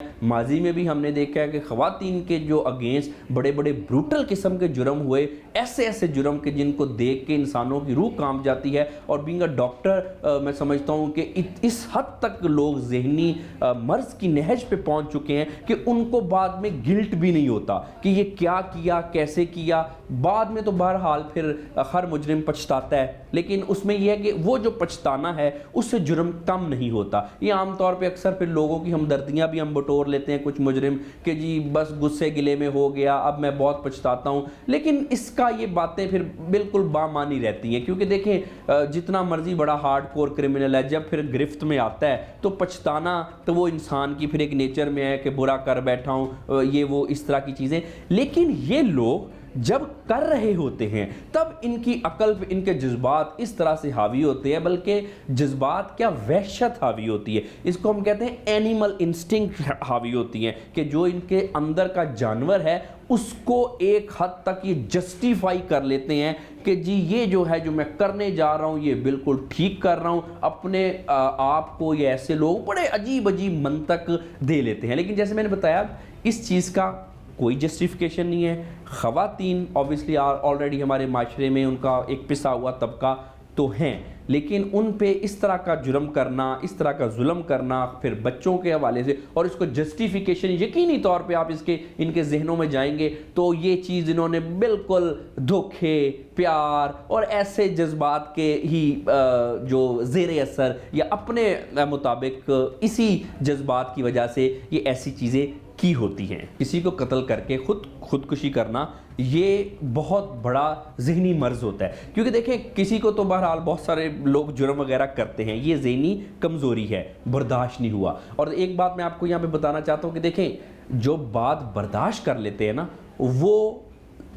माजी में भी हमने देखा है कि ख़वातीन के जो अगेंस्ट बड़े बड़े ब्रूटल किस्म के जुर्म हुए, ऐसे ऐसे जुर्म के जिनको देख के इंसानों की रूह कांप जाती है। और बीइंग अ डॉक्टर मैं समझता हूँ कि इस हद तक लोग जहनी मर्ज़ की नहज पे पहुँच चुके हैं कि उनको बाद में गिल्ट भी नहीं होता कि ये क्या किया, कैसे किया। बाद में तो बहरहाल फिर हर मुजरिम पछताता है, लेकिन उसमें यह है कि वो जो पछताना है उससे जुर्म कम नहीं होता। ये आमतौर पे अक्सर फिर लोगों की हमदर्दियाँ भी हम बटोर लेते हैं कुछ मुजरिम कि जी बस गुस्से गिले में हो गया, अब मैं बहुत पछताता हूँ। लेकिन इसका ये बातें फिर बिल्कुल बामानी रहती हैं, क्योंकि देखें जितना मर्जी बड़ा हार्डकोर क्रिमिनल है, जब फिर गिरफ्त में आता है तो पछताना तो वो इंसान की फिर एक नेचर में है कि बुरा कर बैठा हूँ, ये वो इस तरह की चीज़ें। लेकिन ये लोग जब कर रहे होते हैं तब इनकी अकल पे इनके जज्बात इस तरह से हावी होते हैं, बल्कि जज्बात क्या वहशत हावी होती है। इसको हम कहते हैं एनिमल इंस्टिंक्ट हावी होती हैं कि जो इनके अंदर का जानवर है उसको एक हद तक ये जस्टिफाई कर लेते हैं कि जी ये जो है जो मैं करने जा रहा हूँ ये बिल्कुल ठीक कर रहा हूँ। अपने आप को ये ऐसे लोग बड़े अजीब अजीब मंतक दे लेते हैं। लेकिन जैसे मैंने बताया इस चीज़ का कोई जस्टिफिकेशन नहीं है। ख़वातीन ऑब्वियसली ऑलरेडी हमारे माशरे में उनका एक पिसा हुआ तबका तो हैं, लेकिन उन पे इस तरह का जुर्म करना, इस तरह का जुल्म करना फिर बच्चों के हवाले से, और इसको जस्टिफिकेशन यकीनी तौर पे आप इनके जहनों में जाएंगे तो ये चीज़ इन्होंने बिल्कुल धोखे, प्यार और ऐसे जज्बात के ही जो ज़ेरे असर या अपने मुताबिक इसी जज्बात की वजह से ये ऐसी चीज़ें की होती हैं। किसी को कत्ल करके खुदकुशी करना ये बहुत बड़ा ज़हनी मर्ज़ होता है, क्योंकि देखें किसी को तो बहरहाल बहुत सारे लोग जुर्म वगैरह करते हैं, ये ज़हनी कमज़ोरी है, बर्दाश्त नहीं हुआ। और एक बात मैं आपको यहाँ पे बताना चाहता हूँ कि देखें जो बात बर्दाश्त कर लेते हैं ना वो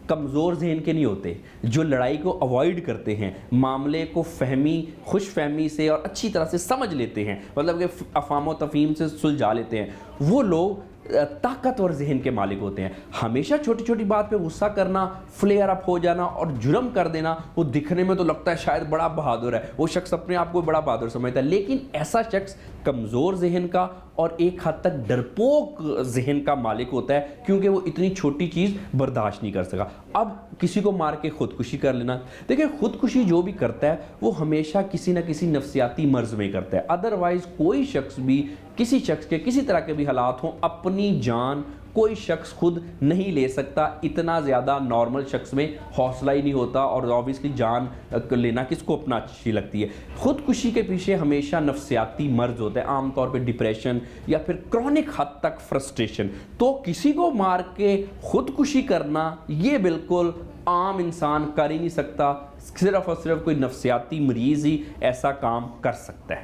कमज़ोर जहन के नहीं होते। जो लड़ाई को अवॉइड करते हैं, मामले को खुश फहमी से और अच्छी तरह से समझ लेते हैं, मतलब कि अफ़ाम तफ़हीम से सुलझा लेते हैं, वो लोग ताकतवर जहन के मालिक होते हैं। हमेशा छोटी छोटी बात पे गुस्सा करना, फ्लेयर अप हो जाना और जुर्म कर देना, वो दिखने में तो लगता है शायद बड़ा बहादुर है, वो शख्स अपने आप को बड़ा बहादुर समझता है, लेकिन ऐसा शख्स कमज़ोर जहन का और एक हद तक डरपोक जहन का मालिक होता है, क्योंकि वो इतनी छोटी चीज़ बर्दाश्त नहीं कर सका। अब किसी को मार के खुदकुशी कर लेना, देखिए खुदकुशी जो भी करता है वो हमेशा किसी न किसी नफ्सियाती मर्ज़ में करता है। अदरवाइज़ कोई शख्स भी किसी शख्स के किसी तरह के भी हालात हों, अपनी जान कोई शख्स खुद नहीं ले सकता। इतना ज़्यादा नॉर्मल शख्स में हौसला ही नहीं होता, और ऑब्वियसली जान लेना किसको अपना अच्छी लगती है। खुदकुशी के पीछे हमेशा नफ्सियाती मर्ज होता है, आमतौर पे डिप्रेशन या फिर क्रॉनिक हद तक फ्रस्ट्रेशन। तो किसी को मार के खुदकुशी करना ये बिल्कुल आम इंसान कर ही नहीं सकता, सिर्फ और सिर्फ कोई नफ्सियाती मरीज़ ही ऐसा काम कर सकता है।